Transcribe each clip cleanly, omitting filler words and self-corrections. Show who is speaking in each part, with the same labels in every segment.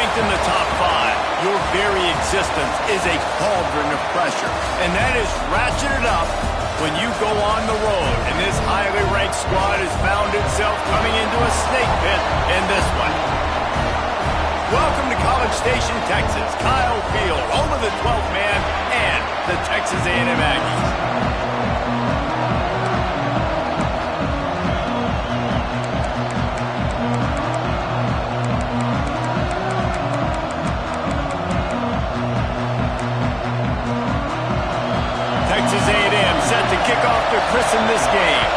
Speaker 1: Ranked in the top 5, your very existence is a cauldron of pressure, and that is ratcheted up when you go on the road, and this highly ranked squad has found itself coming into a snake pit in this one. Welcome to College Station, Texas. Kyle Field, home of the 12th man and the Texas A&M Aggies. Texas A&M set to kick off to christen this game.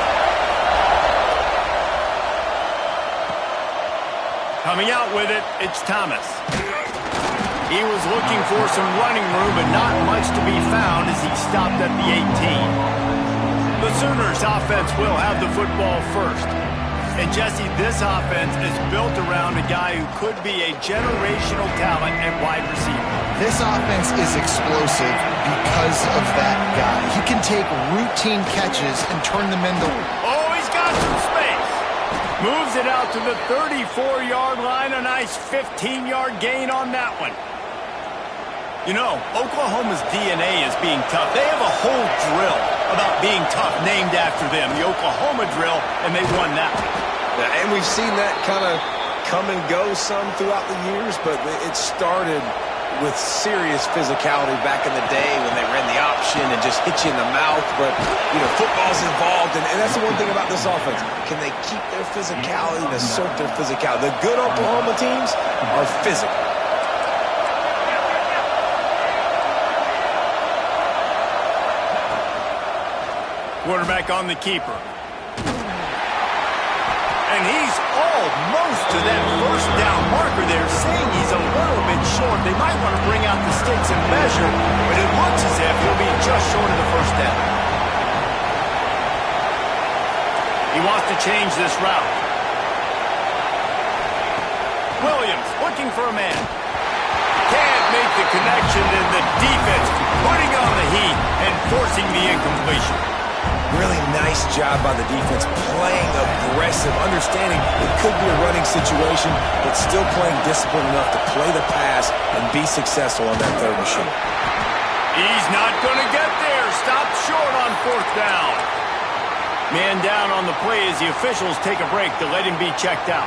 Speaker 1: Coming out with it, it's Thomas. He was looking for some running room, but not much to be found as he stopped at the 18. The Sooners offense will have the football first. And Jesse, this offense is built around a guy who could be a generational talent at wide receiver.
Speaker 2: This offense is explosive because of that guy. He can take routine catches and turn them into...
Speaker 1: Oh, he's got some space. Moves it out to the 34-yard line. A nice 15-yard gain on that one. You know, Oklahoma's DNA is being tough. They have a whole drill about being tough named after them, the Oklahoma drill, and they won that one.
Speaker 3: Yeah, and we've seen that kind of come and go some throughout the years, but it started with serious physicality back in the day when they ran the option and just hit you in the mouth. But, you know, football's involved, and that's the one thing about this offense. Can they keep their physicality and assert their physicality? The good Oklahoma teams are physical.
Speaker 1: Quarterback on the keeper. And he's almost to that first down marker there, saying he's a little bit short. They might want to bring out the sticks and measure, but it looks as if he'll be just short of the first down. He wants to change this route. Williams looking for a man. Can't make the connection, and the defense putting on the heat and forcing the incompletion.
Speaker 3: Really nice job by the defense, playing aggressive, understanding it could be a running situation, but still playing disciplined enough to play the pass and be successful on that third and short.
Speaker 1: He's not going to get there. Stop short on fourth down. Man down on the play as the officials take a break to let him be checked out.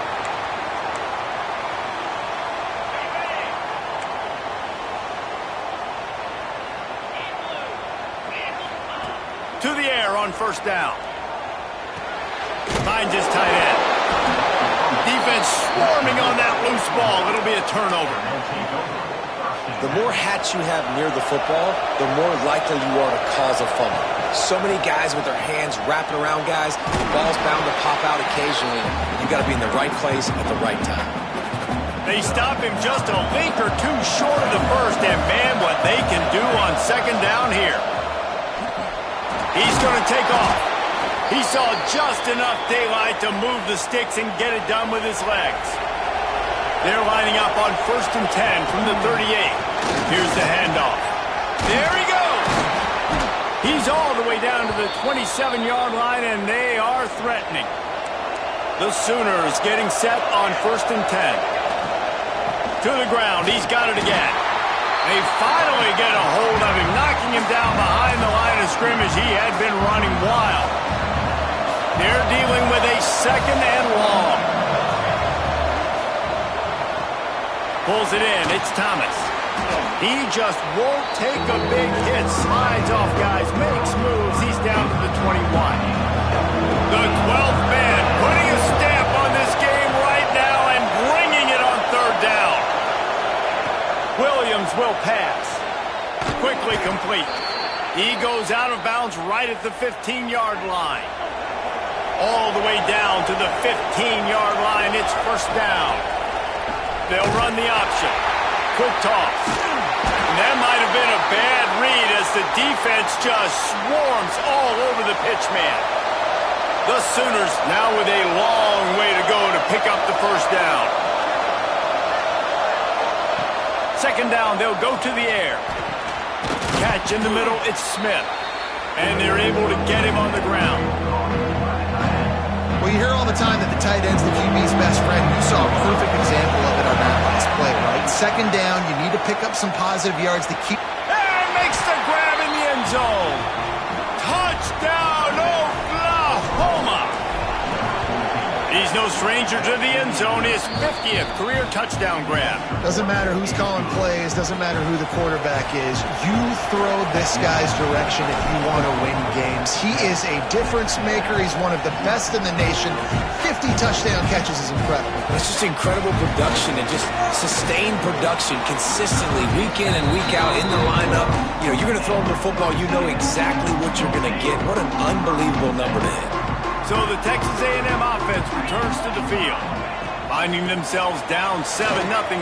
Speaker 1: To the air on first down. Finds his tight end. Defense swarming on that loose ball. It'll be a turnover.
Speaker 3: The more hats you have near the football, the more likely you are to cause a fumble. So many guys with their hands wrapping around guys, the ball's bound to pop out occasionally. You got to be in the right place at the right time.
Speaker 1: They stop him just a link or two short of the first, and man, what they can do on second down here. He's going to take off. He saw just enough daylight to move the sticks and get it done with his legs. They're lining up on 1st and 10 from the 38. Here's the handoff. There he goes. He's all the way down to the 27-yard line, and they are threatening. The Sooners getting set on 1st and 10. To the ground. He's got it again. They finally get a hold of him, knocking him down behind the line of scrimmage. He had been running wild. They're dealing with a second and long. Pulls it in. It's Thomas. He just won't take a big hit. Slides off guys, makes moves. He's down to the 21. The 12th man putting a stamp on this game right now and bringing it on third down. Williams will pass. Quickly complete. He goes out of bounds right at the 15-yard line. All the way down to the 15-yard line. It's first down. They'll run the option. Quick toss. And that might have been a bad read as the defense just swarms all over the pitch man. The Sooners now with a long way to go to pick up the first down. Second down, they'll go to the air. Catch in the middle, it's Smith. And they're able to get him on the ground.
Speaker 2: Well, you hear all the time that the tight end's the QB's best friend. You saw a perfect example of it on that last play, right? On second down, you need to pick up some positive yards to keep...
Speaker 1: And makes the grab in the end zone. Touchdown, Oklahoma! He's no stranger to the end zone. His 50th career touchdown grab.
Speaker 2: Doesn't matter who's calling plays. Doesn't matter who the quarterback is. You throw this guy's direction if you want to win games. He is a difference maker. He's one of the best in the nation. 50 touchdown catches is incredible.
Speaker 3: It's just incredible production and just sustained production consistently week in and week out in the lineup. You know, you're going to throw him the football. You know exactly what you're going to get. What an unbelievable number to hit.
Speaker 1: So the Texas A&M offense returns to the field. Finding themselves down 7-0,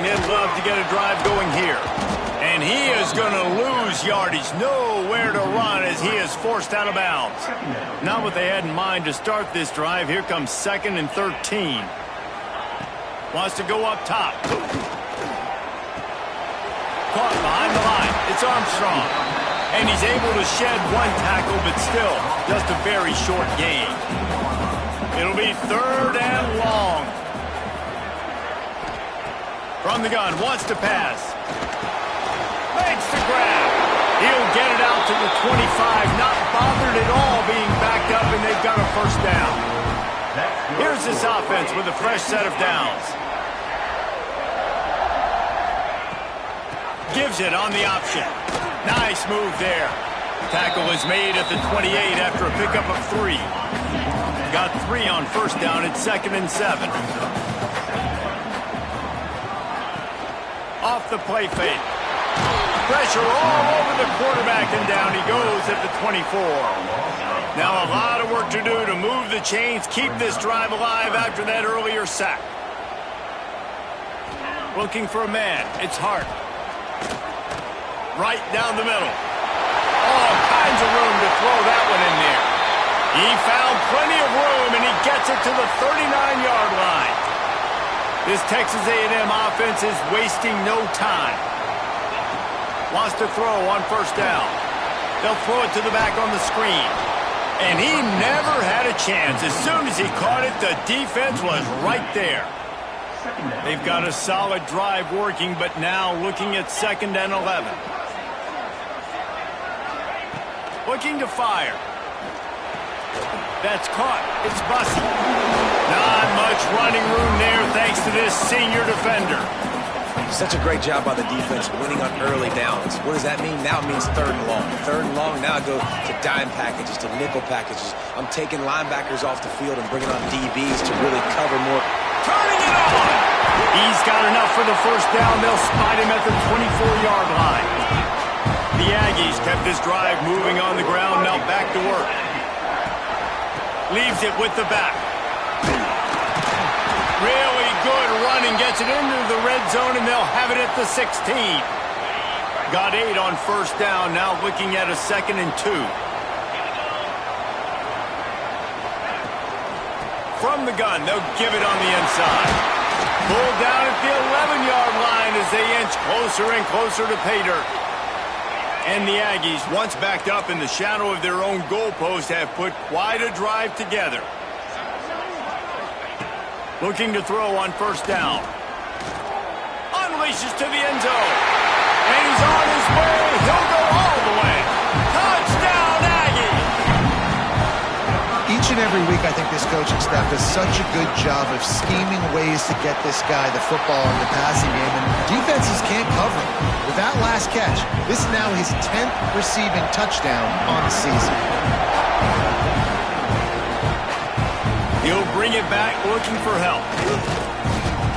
Speaker 1: they'd love to get a drive going here. And he is going to lose yardage. Nowhere to run as he is forced out of bounds. Not what they had in mind to start this drive. Here comes 2nd and 13. Wants to go up top. Caught behind the line. It's Armstrong. And he's able to shed one tackle, but still just a very short gain. It'll be 3rd and long. From the gun, wants to pass. Makes the grab. He'll get it out to the 25, not bothered at all being backed up, and they've got a first down. Here's this offense with a fresh set of downs. Gives it on the option. Nice move there. Tackle is made at the 28 after a pickup of 3. Got 3 on first down at 2nd and 7. Off the play fake. Pressure all over the quarterback, and down he goes at the 24. Now a lot of work to do to move the chains, keep this drive alive after that earlier sack. Looking for a man. It's Hart. Right down the middle. All kinds of room to throw that one in there. He found plenty of room, and he gets it to the 39-yard line. This Texas A&M offense is wasting no time. Wants to throw on first down. They'll throw it to the back on the screen. And he never had a chance. As soon as he caught it, the defense was right there. They've got a solid drive working, but now looking at 2nd and 11. Looking to fire. That's caught. It's Bussey. Not much running room there thanks to this senior defender.
Speaker 3: Such a great job by the defense winning on early downs. What does that mean? Now it means 3rd and long. 3rd and long, now I go to dime packages, to nickel packages. I'm taking linebackers off the field and bringing on DBs to really cover more.
Speaker 1: Turning it on! He's got enough for the first down. They'll spot him at the 24-yard line. The Aggies kept this drive moving on the ground. Now back to work. Leaves it with the back. Really good running. Gets it into the red zone, and they'll have it at the 16. Got 8 on first down. Now looking at a 2nd and 2. From the gun, they'll give it on the inside. Pulled down at the 11-yard line as they inch closer and closer to pay dirt. And the Aggies, once backed up in the shadow of their own goalpost, have put quite a drive together. Looking to throw on first down. Unleashes to the end zone. And he's on his way. He'll go all the way. Touchdown, Aggies!
Speaker 2: Each and every week, I think this coaching staff does such a good job of scheming ways to get this guy the football in the passing game, and defenses can't cover him. With that last catch, this is now his 10th receiving touchdown on the season.
Speaker 1: He'll bring it back looking for help.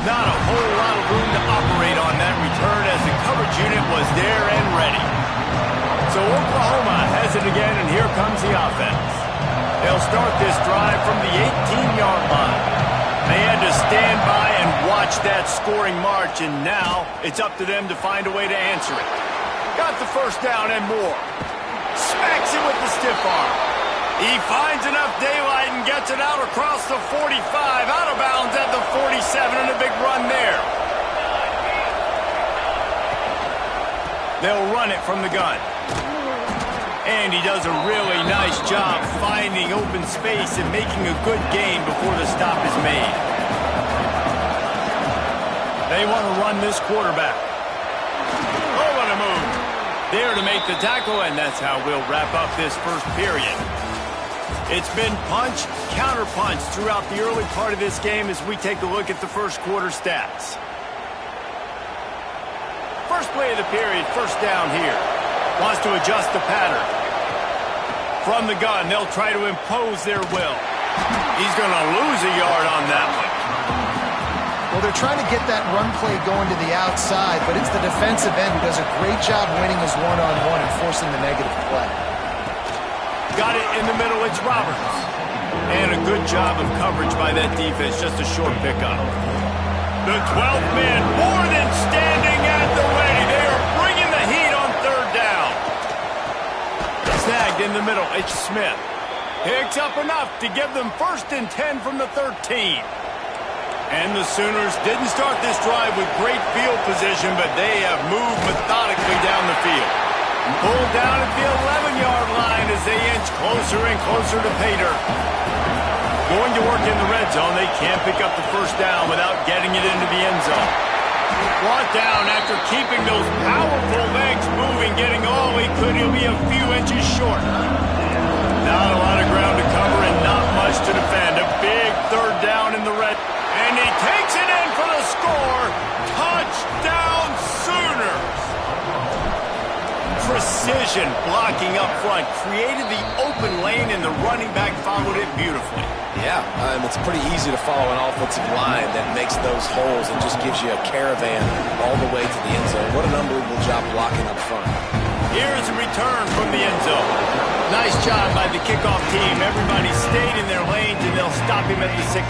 Speaker 1: Not a whole lot of room to operate on that return as the coverage unit was there and ready. So Oklahoma has it again, and here comes the offense. They'll start this drive from the 18-yard line. They had to stand by and watch that scoring march, and now it's up to them to find a way to answer it. Got the first down and more. Smacks it with the stiff arm. He finds enough daylight and gets it out across the 45, out of bounds at the 47, and a big run there. They'll run it from the gun. And he does a really nice job finding open space and making a good gain before the stop is made. They want to run this quarterback. There to make the tackle, and that's how we'll wrap up this first period. It's been punch, counter-punch throughout the early part of this game as we take a look at the first quarter stats. First play of the period, first down here. Wants to adjust the pattern. From the gun, they'll try to impose their will. He's going to lose a yard on that one.
Speaker 2: Well, they're trying to get that run play going to the outside, but it's the defensive end who does a great job winning his one-on-one and forcing the negative play.
Speaker 1: Got it in the middle, it's Roberts. And a good job of coverage by that defense, just a short pickup. The 12th man more than standing at the ready. They are bringing the heat on third down. Snagged in the middle, it's Smith. Picks up enough to give them 1st and 10 from the 13. And the Sooners didn't start this drive with great field position, but they have moved methodically down the field. Pulled down at the 11-yard line as they inch closer and closer to pay dirt. Going to work in the red zone. They can't pick up the first down without getting it into the end zone. Brought down after keeping those powerful legs moving, getting all he could. He'll be a few inches short. Not a lot of ground to cover and not much to defend. A big third down in the red. And he takes it in for the score. Touchdown Sooners. Precision blocking up front. Created the open lane and the running back followed it beautifully.
Speaker 3: Yeah, it's pretty easy to follow an offensive line that makes those holes and just gives you a caravan all the way to the end zone. What an unbelievable job blocking up front.
Speaker 1: Here's a return from the end zone. Nice job by the kickoff team. Everybody stayed in their lanes and they'll stop him at the 16.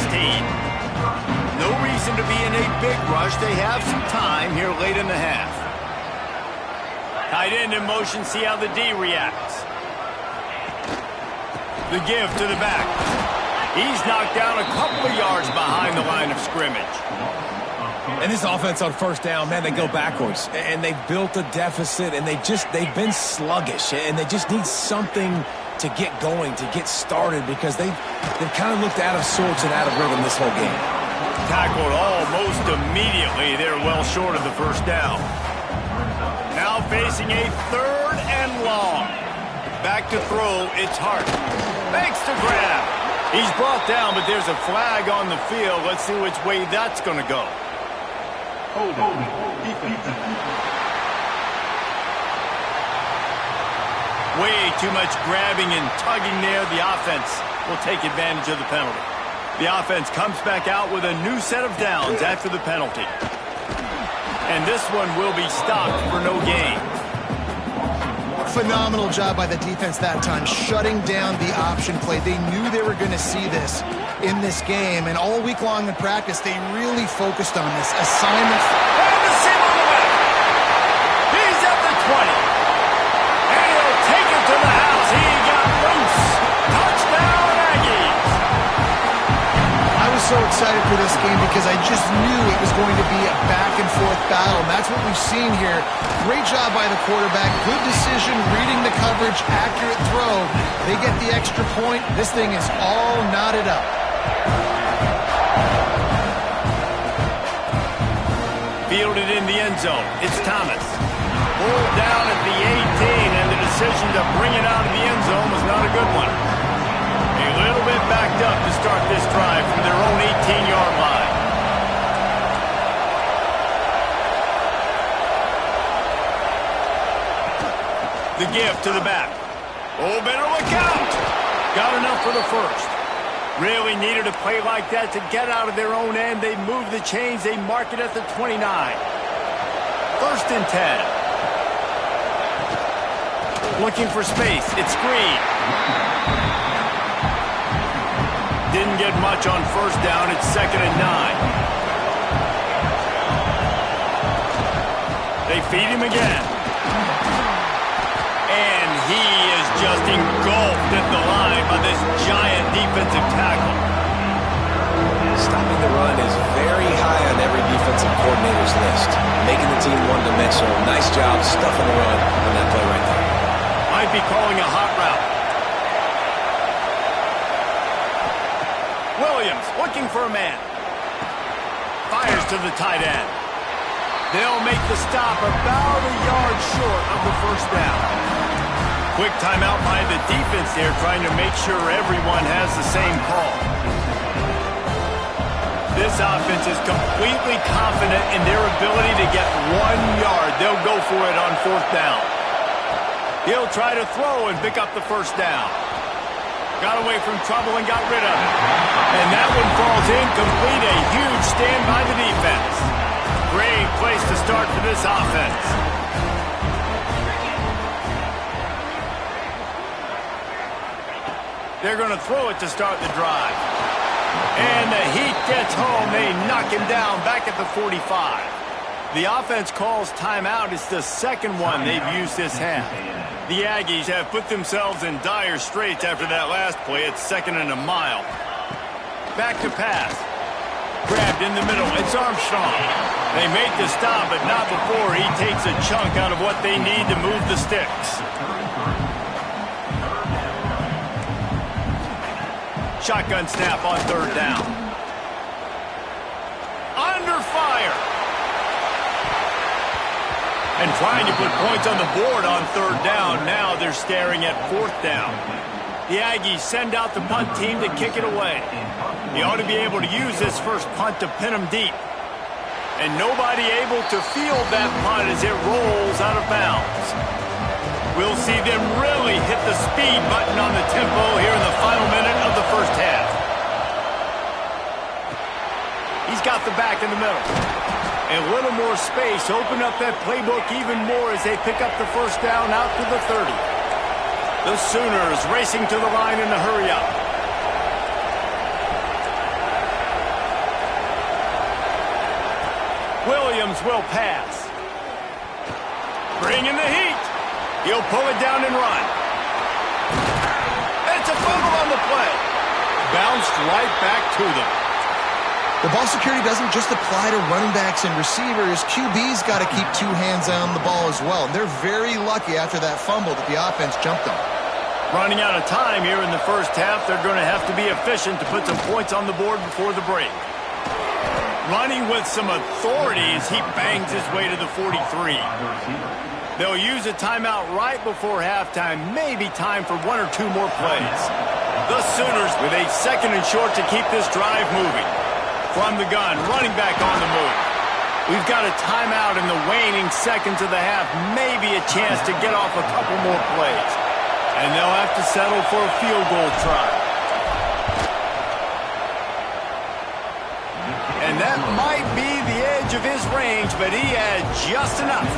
Speaker 1: No reason to be in a big rush. They have some time here late in the half. Tight end in motion, see how the D reacts. The give to the back. He's knocked down a couple of yards behind the line of scrimmage.
Speaker 3: And this offense on first down, man, they go backwards. And they've built a deficit, and they've been sluggish. And they just need something to get going, to get started, because they've kind of looked out of sorts and out of rhythm this whole game.
Speaker 1: Tackled almost immediately. They're well short of the first down. Now facing a 3rd and long. Back to throw, it's Hart. Makes the grab. He's brought down, but there's a flag on the field. Let's see which way that's going to go. Way too much grabbing and tugging there. The offense will take advantage of the penalty. The offense comes back out with a new set of downs after the penalty. And this one will be stopped for no gain.
Speaker 2: Phenomenal job by the defense that time, shutting down the option play. They knew they were going to see this in this game, and all week long in practice, they really focused on this assignment.
Speaker 1: And the seam on the left. He's at the 20. And he'll take it to the house. He got loose. Touchdown, Aggies.
Speaker 2: I was so excited for this game because I just knew it was going to be a back-and-forth battle, and that's what we've seen here. Great job by the quarterback. Good decision, reading the coverage, accurate throw. They get the extra point. This thing is all knotted up.
Speaker 1: Fielded in the end zone. It's Thomas. Pulled down at the 18, and the decision to bring it out of the end zone was not a good one. A little bit backed up to start this drive from their own 18-yard line. The give to the back. Oh, better look out. Got enough for the first. Really needed a play like that to get out of their own end. They move the chains. They mark it at the 29. 1st and 10. Looking for space. It's screen. Didn't get much on first down. It's 2nd and 9. They feed him again. And he is just engulfed at the line by this giant defensive tackle.
Speaker 3: Stopping the run is very high on every defensive coordinator's list. Making the team one-dimensional. Nice job stuffing the run on that play right there.
Speaker 1: Might be calling a hot route. Williams looking for a man. Fires to the tight end. They'll make the stop about a yard short of the first down. Quick timeout by the defense there, trying to make sure everyone has the same call. This offense is completely confident in their ability to get 1 yard. They'll go for it on fourth down. He'll try to throw and pick up the first down. Got away from trouble and got rid of it. And that one falls incomplete. A huge stand by the defense. Great place to start for this offense. They're going to throw it to start the drive. And the heat gets home. They knock him down back at the 45. The offense calls timeout. It's the second one they've used this half. The Aggies have put themselves in dire straits after that last play. It's 2nd and a mile. Back to pass. Grabbed in the middle. It's Armstrong. They make the stop, but not before he takes a chunk out of what they need to move the sticks. Shotgun snap on third down. Under fire. And trying to put points on the board on third down. Now they're staring at fourth down. The Aggies send out the punt team to kick it away. He ought to be able to use this first punt to pin him deep. And nobody able to field that punt as it rolls out of bounds. We'll see them really hit the speed button on the tempo here in the final minute of the first half. He's got the back in the middle. A little more space, open up that playbook even more as they pick up the first down out to the 30. The Sooners racing to the line in a hurry up. Williams will pass. Bring in the heat. He'll pull it down and run. It's a fumble on the play. Bounced right back to them.
Speaker 2: The ball security doesn't just apply to running backs and receivers. QB's got to keep 2 hands on the ball as well. And they're very lucky after that fumble that the offense jumped on.
Speaker 1: Running out of time here in the first half. They're going to have to be efficient to put some points on the board before the break. Running with some authority as he bangs his way to the 43. They'll use a timeout right before halftime. Maybe time for 1 or 2 more plays. The Sooners with a 2nd and short to keep this drive moving. From the gun, running back on the move. We've got a timeout in the waning seconds of the half. Maybe a chance to get off a couple more plays. And they'll have to settle for a field goal try. And that might be the edge of his range, but he had just enough.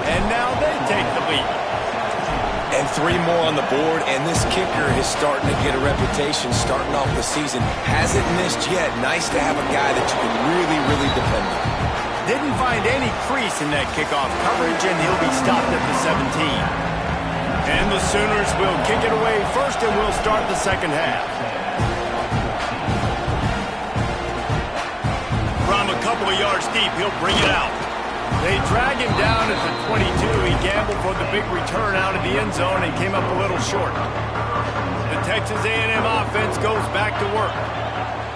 Speaker 1: And now they take the lead.
Speaker 3: And 3 more on the board, and this kicker is starting to get a reputation starting off the season. Hasn't missed yet. Nice to have a guy that you can really, really depend on.
Speaker 1: Didn't find any crease in that kickoff coverage, and he'll be stopped at the 17. And the Sooners will kick it away first, and we'll start the second half. From a couple of yards deep, he'll bring it out. They drag him down at the 22. He gambled for the big return out of the end zone and came up a little short. The Texas A&M offense goes back to work.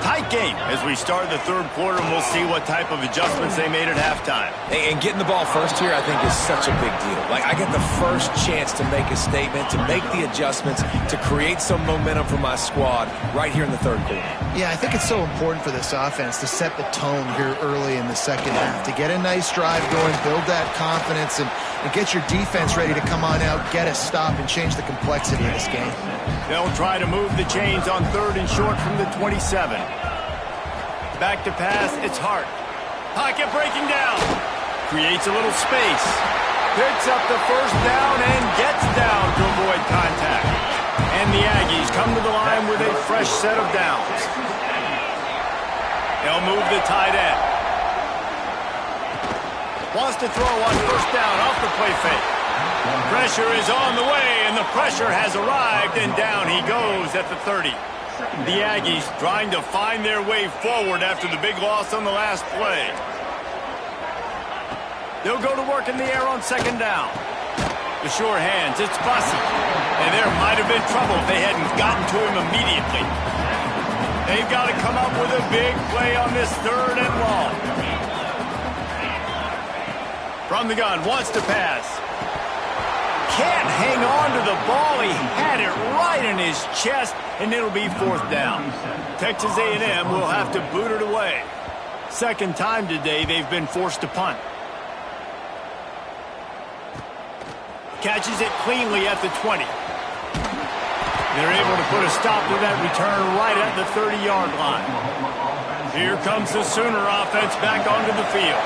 Speaker 1: Tight game as we start the third quarter, and we'll see what type of adjustments they made at halftime.
Speaker 3: And getting the ball first here, I think, is such a big deal. Like, I get the first chance to make a statement, to make the adjustments, to create some momentum for my squad right here in the third quarter.
Speaker 2: Yeah, I think it's so important for this offense to set the tone here early in the second half, to get a nice drive going, build that confidence, and get your defense ready to come on out, get a stop, and change the complexity of this game.
Speaker 1: They'll try to move the chains on 3rd and short from the 27. Back to pass, it's Hart. Pocket breaking down. Creates a little space. Picks up the first down and gets down to avoid contact. And the Aggies come to the line with a fresh set of downs. They'll move the tight end. Wants to throw on first down off the play fake. Pressure is on the way, and the pressure has arrived, and down he goes at the 30. The Aggies trying to find their way forward after the big loss on the last play. They'll go to work in the air on 2nd down. The sure hands, it's Bussey. And there might have been trouble if they hadn't gotten to him immediately. They've got to come up with a big play on this 3rd and long. From the gun, wants to pass. Can't hang on to the ball. He had it right in his chest, and it'll be 4th down. Texas A&M will have to boot it away. Second time today they've been forced to punt. Catches it cleanly at the 20. They're able to put a stop to that return right at the 30-yard line. Here comes the Sooner offense back onto the field.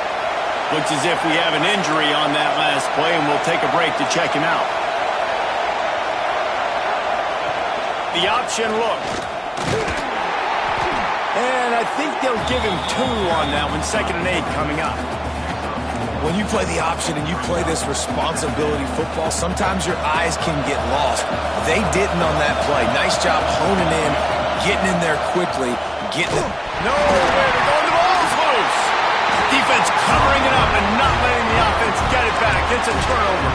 Speaker 1: Looks as if we have an injury on that last play, and we'll take a break to check him out. The option look. And I think they'll give him 2 on that one. 2nd and 8 coming up.
Speaker 3: When you play the option and you play this responsibility football, sometimes your eyes can get lost. They didn't on that play. Nice job honing in, getting in there quickly, getting it.
Speaker 1: No, way to go. The ball's loose. Defense covering it up and not letting the offense get it back. It's a turnover.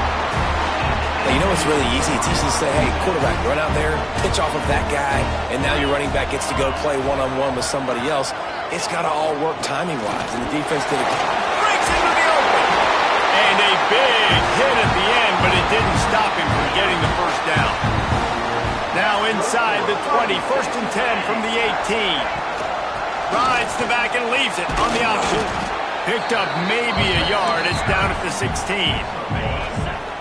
Speaker 3: Hey, you know what's really easy? It's easy to say, hey, quarterback, run out there, pitch off of that guy, and now your running back gets to go play one-on-one with somebody else. It's got to all work timing-wise, and the defense did it.
Speaker 1: Breaks into the open. And a big hit at the end, but it didn't stop him from getting the 1st down. Now inside the 20, 1st and 10 from the 18. Rides the back and leaves it on the option. Picked up maybe a yard. It's down at the 16.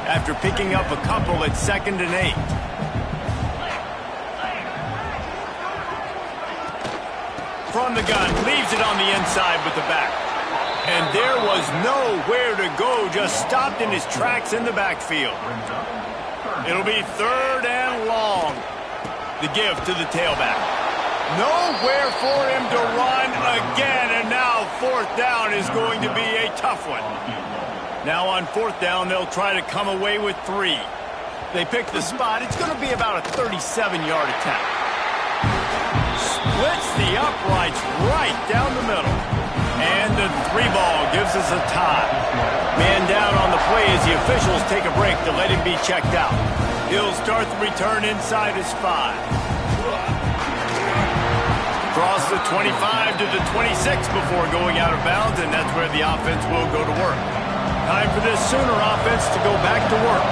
Speaker 1: After picking up a couple at 2nd and 8. From the gun, leaves it on the inside with the back. And there was nowhere to go, just stopped in his tracks in the backfield. It'll be 3rd and long. The give to the tailback. Nowhere for him to run again, and now 4th down is going to be a tough one. Now on 4th down, they'll try to come away with 3. They pick the spot. It's going to be about a 37-yard attack. Splits the uprights right down the middle. And the 3 ball gives us a tie. Man down on the play as the officials take a break to let him be checked out. He'll start the return inside his 5. Across the 25 to the 26 before going out of bounds, and that's where the offense will go to work. Time for this Sooner offense to go back to work.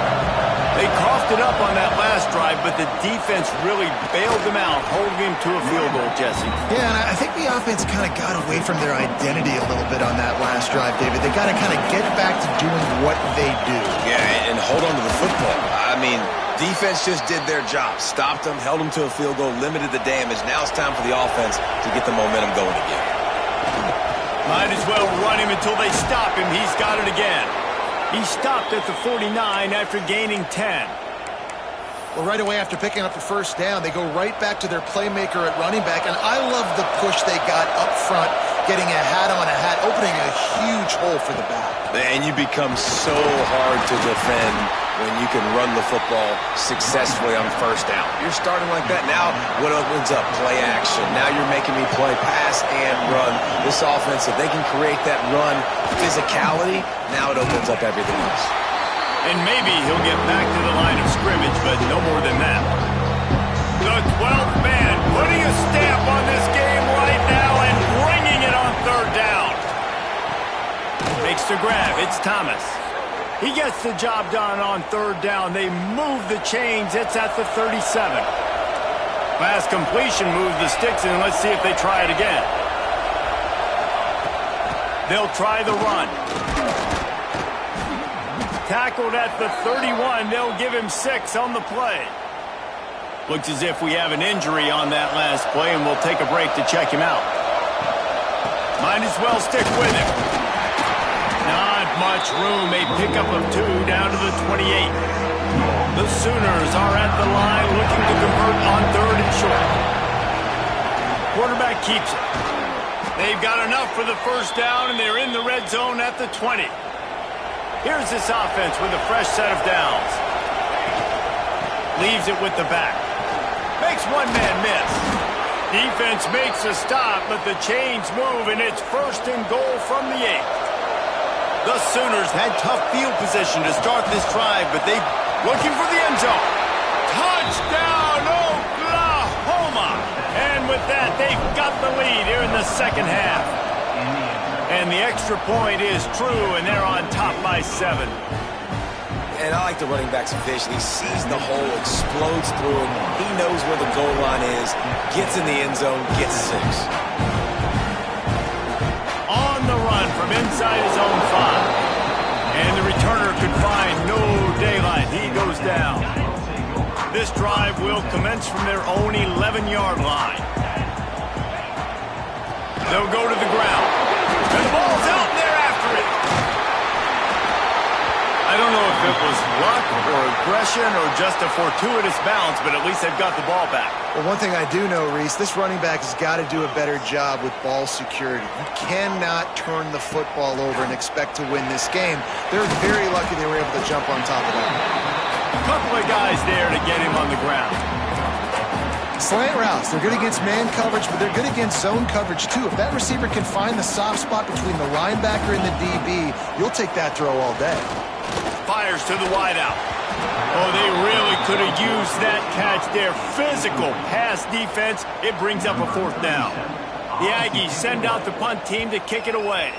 Speaker 1: They coughed it up on that last drive, but the defense really bailed them out, holding him to a field goal, Jesse.
Speaker 2: Yeah, and I think the offense kind of got away from their identity a little bit on that last drive, David. They got to kind of get back to doing what they do.
Speaker 3: Yeah, and hold on to the football. I mean, defense just did their job. Stopped them, held them to a field goal, limited the damage. Now it's time for the offense to get the momentum going again.
Speaker 1: Might as well run him until they stop him. He's got it again. He stopped at the 49 after gaining 10.
Speaker 2: Well, right away after picking up the 1st down, they go right back to their playmaker at running back, and I love the push they got up front, getting a hat on a hat, opening a huge hole for the back.
Speaker 3: And you become so hard to defend when you can run the football successfully on 1st down. You're starting like that. Now, what opens up? Play action. Now you're making me play pass and run. This offense, if they can create that run physicality, now it opens up everything else.
Speaker 1: And maybe he'll get back to the line of scrimmage, but no more than that. The 12th man putting a stamp on this game right now and bringing it on 3rd down. Makes the grab. It's Thomas. He gets the job done on 3rd down. They move the chains. It's at the 37. Pass completion moves the sticks in. Let's see if they try it again. They'll try the run. Tackled at the 31. They'll give him 6 on the play. Looks as if we have an injury on that last play, and we'll take a break to check him out. Might as well stick with him. Not much room. A pickup of 2 down to the 28. The Sooners are at the line looking to convert on 3rd and short. Quarterback keeps it. They've got enough for the 1st down, and they're in the red zone at the 20. Here's this offense with a fresh set of downs. Leaves it with the back. Makes one man miss. Defense makes a stop, but the chains move, and it's 1st and goal from the 8. The Sooners had tough field position to start this drive, but they looking for the end zone. Touchdown, Oklahoma! And with that, they've got the lead here in the 2nd half. And the extra point is true, and they're on top by 7.
Speaker 3: And I like the running back's vision. He sees the hole, explodes through it. He knows where the goal line is, gets in the end zone, gets 6.
Speaker 1: On the run from inside his own 5. And the returner could find no daylight. He goes down. This drive will commence from their own 11-yard line. They'll go to the ground. And the ball's out, and they're after it. I don't know if it was luck or aggression or just a fortuitous bounce, but at least they've got the ball back.
Speaker 2: Well, one thing I do know, Reese, this running back has got to do a better job with ball security. You cannot turn the football over and expect to win this game. They're very lucky they were able to jump on top of that.
Speaker 1: A couple of guys there to get him on the ground.
Speaker 2: Slant routes, they're good against man coverage, but they're good against zone coverage too. If that receiver can find the soft spot between the linebacker and the DB, you'll take that throw all day.
Speaker 1: Fires to the wideout. Oh, they really could have used that catch there. Physical pass defense. It brings up a 4th down. The Aggies send out the punt team to kick it away.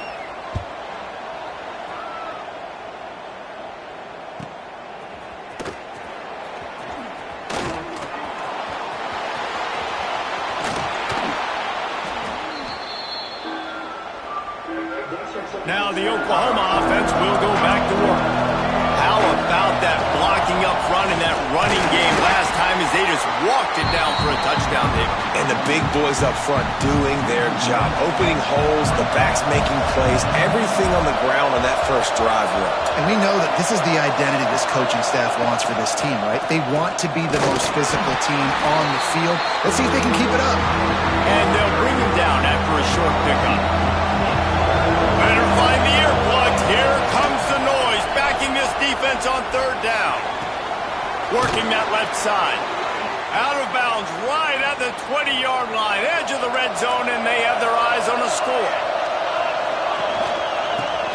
Speaker 1: Now the Oklahoma offense will go back to work. How about that blocking up front in that running game last time as they just walked it down for a touchdown, Dick?
Speaker 3: And the big boys up front doing their job. Opening holes, the backs making plays, everything on the ground on that first drive worked.
Speaker 2: And we know that this is the identity this coaching staff wants for this team, right? They want to be the most physical team on the field. Let's see if they can keep it up.
Speaker 1: And they'll bring him down after a short pickup. Better find the earplugs. Here comes the noise, backing this defense on 3rd down. Working that left side. Out of bounds right at the 20-yard line, edge of the red zone, and they have their eyes on a score.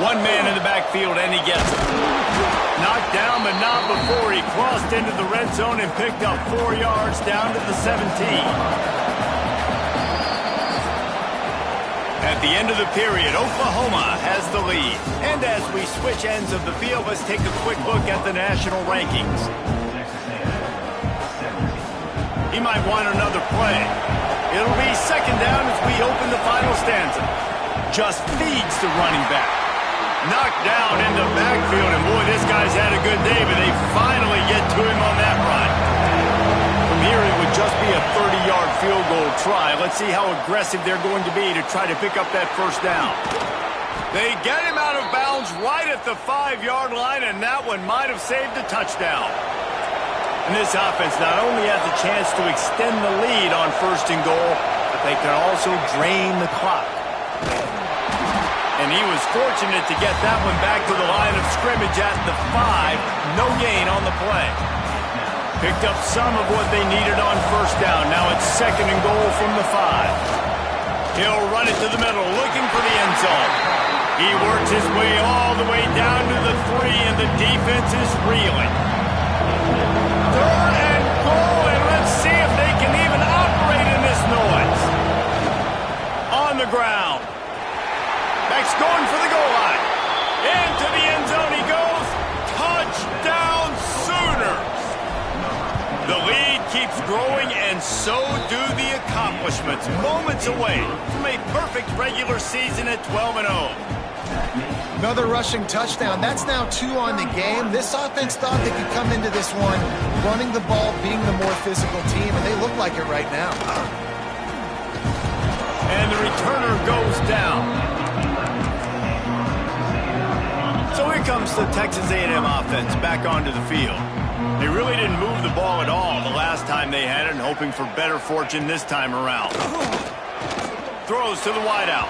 Speaker 1: One man in the backfield, and he gets it. Knocked down, but not before he crossed into the red zone and picked up 4 yards down to the 17. At the end of the period, Oklahoma has the lead. And as we switch ends of the field, let's take a quick look at the national rankings. He might want another play. It'll be 2nd down as we open the final stanza. Just feeds the running back. Knocked down in the backfield, and boy, this guy's had a good day, but they finally get to him on that run. From here, it would just be a 30-yard field goal try. Let's see how aggressive they're going to be to try to pick up that 1st down. They get him out of bounds right at the 5-yard line, and that one might have saved a touchdown. And this offense not only has a chance to extend the lead on 1st and goal, but they can also drain the clock. And he was fortunate to get that one back to the line of scrimmage at the 5. No gain on the play. Picked up some of what they needed on 1st down. Now it's 2nd and goal from the 5. He'll run it to the middle, looking for the end zone. He works his way all the way down to the 3, and the defense is reeling. 3rd and goal, and let's see if they can even operate in this noise. On the ground. Back's going for the goal line. Into the end zone he goes. Touchdown Sooners. The lead keeps growing, and so do the accomplishments. Moments away from a perfect regular season at 12-0.
Speaker 2: Another rushing touchdown. That's now 2 on the game. This offense thought they could come into this one running the ball, being the more physical team, and they look like it right now.
Speaker 1: And the returner goes down. So here comes the Texas A&M offense back onto the field. They really didn't move the ball at all the last time they had it, and hoping for better fortune this time around. Throws to the wideout.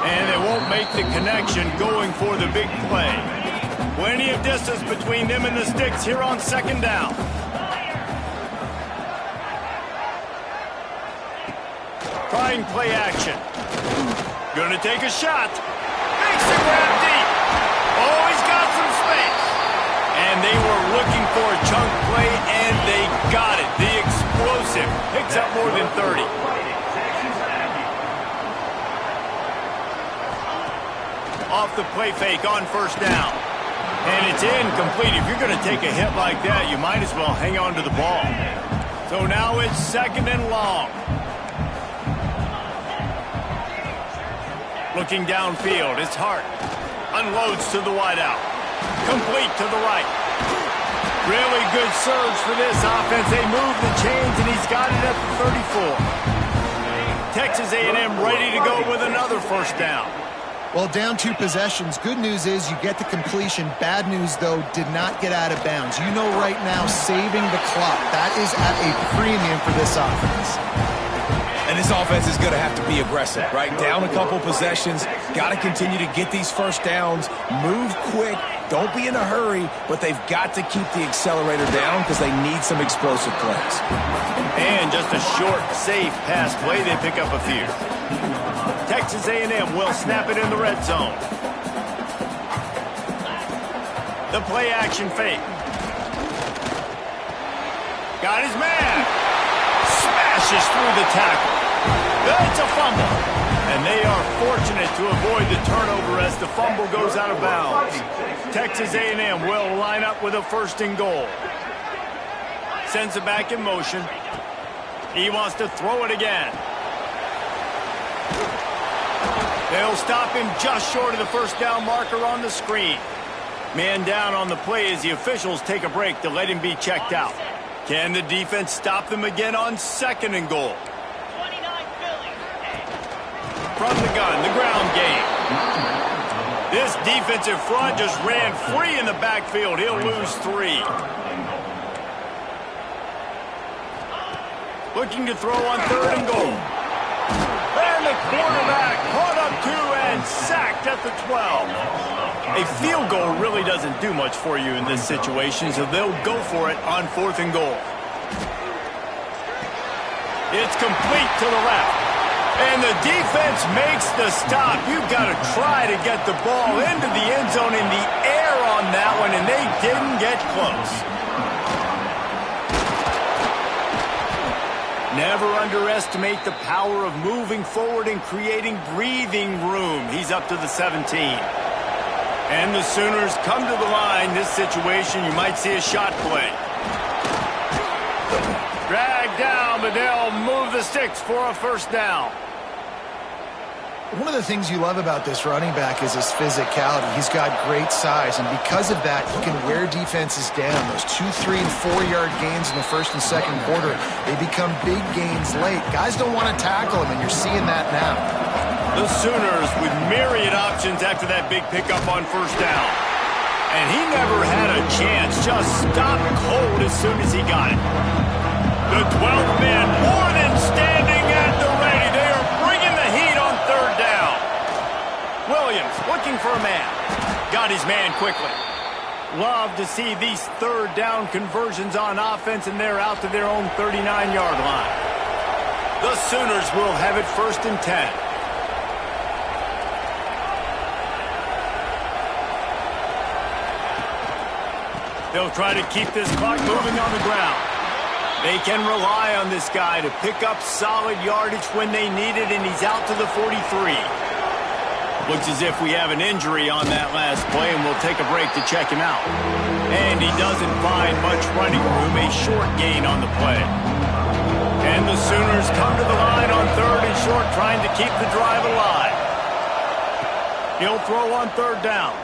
Speaker 1: And they won't make the connection going for the big play. Plenty of distance between them and the sticks here on 2nd down. Trying play action. Gonna take a shot. Makes the grab deep. Oh, he's got some space. And they were looking for a chunk play, and they got it. The explosive picks up more than 30. Off the play fake on first down. And it's incomplete. If you're going to take a hit like that, you might as well hang on to the ball. So now it's 2nd and long. Looking downfield, it's Hart. Unloads to the wideout. Complete to the right. Really good surge for this offense. They move the chains, and he's got it at the 34. Texas A&M ready to go with another first down.
Speaker 2: Well, down 2 possessions. Good news is you get the completion. Bad news, though, did not get out of bounds. You know right now, saving the clock. That is at a premium for this offense.
Speaker 3: And this offense is going to have to be aggressive, right? Down a couple possessions, got to continue to get these first downs, move quick, don't be in a hurry, but they've got to keep the accelerator down because they need some explosive plays.
Speaker 1: And just a short, safe pass play, they pick up a few. Texas A&M will snap it in the red zone. The play action fake. Got his man. Smashes through the tackle. It's a fumble. And they are fortunate to avoid the turnover as the fumble goes out of bounds. Texas A&M will line up with a 1st and goal. Sends it back in motion. He wants to throw it again. They'll stop him just short of the first down marker on the screen. Man down on the play as the officials take a break to let him be checked out. Can the defense stop them again on 2nd and goal? From the gun, the ground game. This defensive front just ran free in the backfield. He'll lose 3. Looking to throw on 3rd and goal. And the quarterback caught up 2 and sacked at the 12. A field goal really doesn't do much for you in this situation, so they'll go for it on 4th and goal. It's complete to the left. And the defense makes the stop. You've got to try to get the ball into the end zone in the air on that one, and they didn't get close. Never underestimate the power of moving forward and creating breathing room. He's up to the 17. And the Sooners come to the line. This situation, you might see a shot play. Dragged down, but they'll move the sticks for a first down.
Speaker 2: One of the things you love about this running back is his physicality. He's got great size, and because of that, he can wear defenses down. Those 2, 3, and 4-yard gains in the 1st and 2nd quarter, they become big gains late. Guys don't want to tackle him, and you're seeing that now.
Speaker 1: The Sooners with myriad options after that big pickup on first down. And he never had a chance, just stopped cold as soon as he got it. The 12th man more than standing at the ready. They are bringing the heat on 3rd down. Williams looking for a man. Got his man quickly. Love to see these 3rd down conversions on offense, and they're out to their own 39-yard line. The Sooners will have it 1st and 10. They'll try to keep this clock moving on the ground. They can rely on this guy to pick up solid yardage when they need it, and he's out to the 43. Looks as if we have an injury on that last play, and we'll take a break to check him out. And he doesn't find much running room, a short gain on the play. And the Sooners come to the line on 3rd and short, trying to keep the drive alive. He'll throw on 3rd down.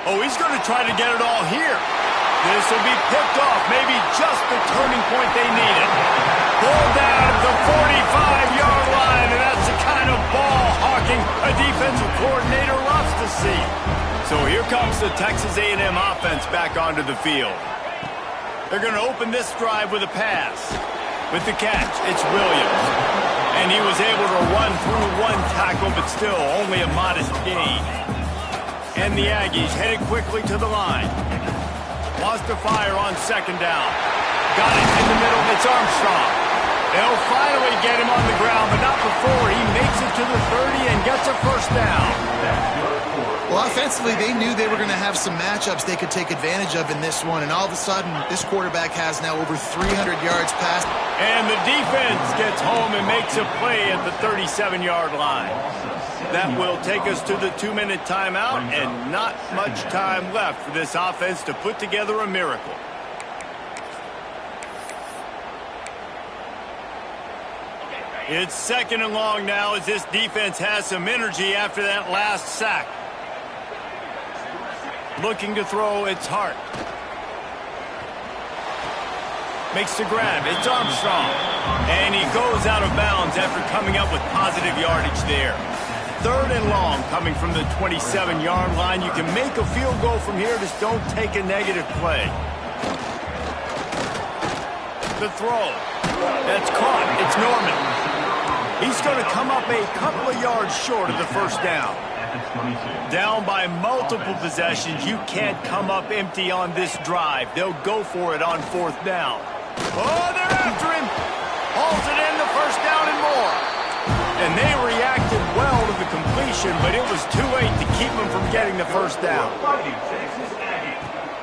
Speaker 1: Oh, he's going to try to get it all here. This will be picked off, maybe just the turning point they needed. Pulled down at the 45-yard line, and that's the kind of ball hawking a defensive coordinator loves to see. So here comes the Texas A&M offense back onto the field. They're going to open this drive with a pass. With the catch, it's Williams. And he was able to run through 1 tackle, but still only a modest gain. And the Aggies headed quickly to the line. Wants to fire on 2nd down. Got it in the middle. It's Armstrong. They'll finally get him on the ground, but not before he makes it to the 30 and gets a first down.
Speaker 2: Well, offensively, they knew they were going to have some matchups they could take advantage of in this one, and all of a sudden, this quarterback has now over 300 yards passed.
Speaker 1: And the defense gets home and makes a play at the 37-yard line. That will take us to the 2-minute timeout, and not much time left for this offense to put together a miracle. It's 2nd and long now as this defense has some energy after that last sack. Looking to throw, it's Hart. Makes the grab, it's Armstrong. And he goes out of bounds after coming up with positive yardage there. 3rd and long coming from the 27-yard line. You can make a field goal from here, just don't take a negative play. The throw. That's caught. It's Norman. He's going to come up a couple of yards short of the first down. Down by multiple possessions. You can't come up empty on this drive. They'll go for it on 4th down. Oh, they're after him. Hauls it in, the first down and more. And they reacted well to the completion, but it was too late to keep them from getting the first down.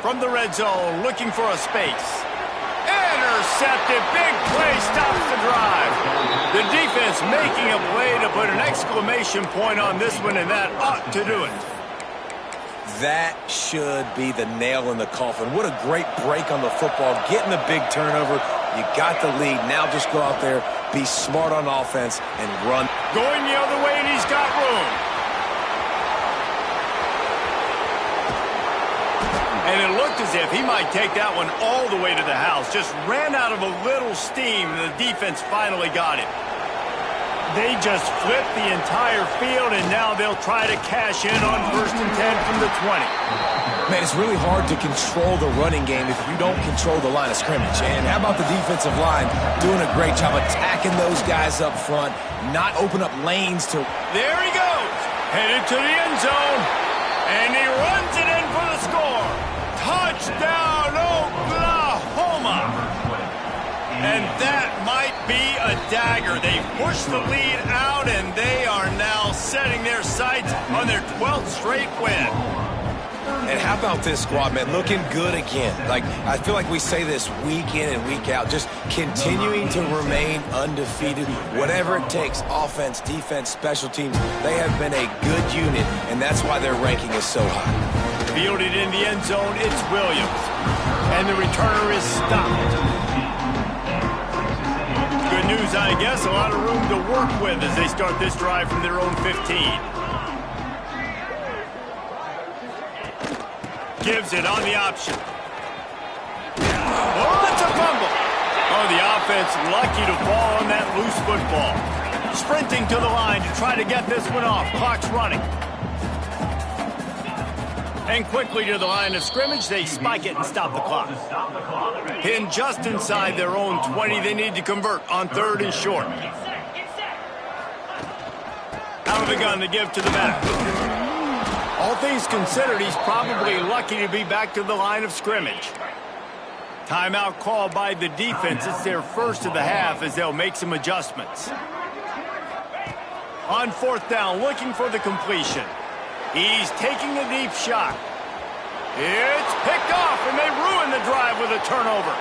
Speaker 1: From the red zone, looking for a space. Intercepted. Big play stops the drive. The defense making a play to put an exclamation point on this one, and that ought to do it.
Speaker 3: That should be the nail in the coffin. What a great break on the football. Getting the big turnover. You got the lead. Now just go out there, be smart on offense, and run.
Speaker 1: Going the other way, and he's got room. And it looked as if he might take that one all the way to the house. Just ran out of a little steam, and the defense finally got him. They just flipped the entire field, and now they'll try to cash in on 1st and 10 from the 20.
Speaker 3: Man, it's really hard to control the running game if you don't control the line of scrimmage. And how about the defensive line doing a great job attacking those guys up front, not open up lanes to...
Speaker 1: There he goes, headed to the end zone, and he runs it in for the score. Touchdown, Oklahoma! And that might be a dagger. They've pushed the lead out, and they are now setting their sights on their 12th straight win.
Speaker 3: And how about this squad, man? Looking good again. Like, I feel like we say this week in and week out, just continuing to remain undefeated. Whatever it takes, offense, defense, special teams, they have been a good unit, and that's why their ranking is so high.
Speaker 1: Fielded in the end zone, it's Williams. And the returner is stopped. Good news, I guess. A lot of room to work with as they start this drive from their own 15. Gives it on the option. Oh, it's a fumble. Oh, the offense lucky to fall on that loose football. Sprinting to the line to try to get this one off. Clock's running. And quickly to the line of scrimmage, they spike it and stop the clock. Pinned just inside their own 20. They need to convert on 3rd and short. Out of the gun to give to the back. All things considered, he's probably lucky to be back to the line of scrimmage. Timeout called by the defense. It's their first of the half as they'll make some adjustments. On 4th down, looking for the completion. He's taking a deep shot. It's picked off, and they ruin the drive with a turnover.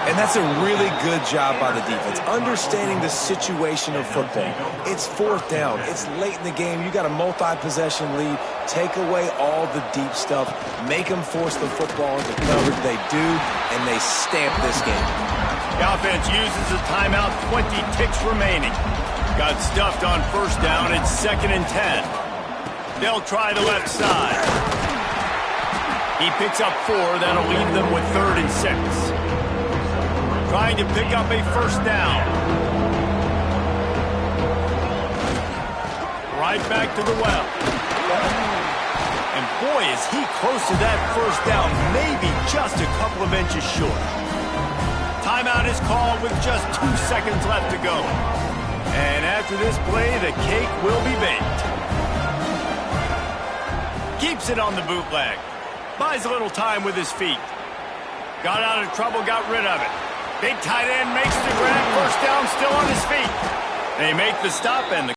Speaker 3: And that's a really good job by the defense, understanding the situation of football. It's 4th down. It's late in the game. You got a multi-possession lead. Take away all the deep stuff. Make them force the football into coverage. They do, and they stamp this game.
Speaker 1: The offense uses a timeout, 20 ticks remaining. Got stuffed on 1st down. It's 2nd and 10. They'll try the left side. He picks up 4. That'll leave them with 3rd and 6. Trying to pick up a 1st down. Right back to the well. And boy, is he close to that 1st down. Maybe just a couple of inches short. Timeout is called with just 2 seconds left to go. And after this play, the cake will be baked. Keeps it on the bootleg. Buys a little time with his feet. Got out of trouble, got rid of it. Big tight end makes the grab. 1st down, still on his feet. They make the stop, and the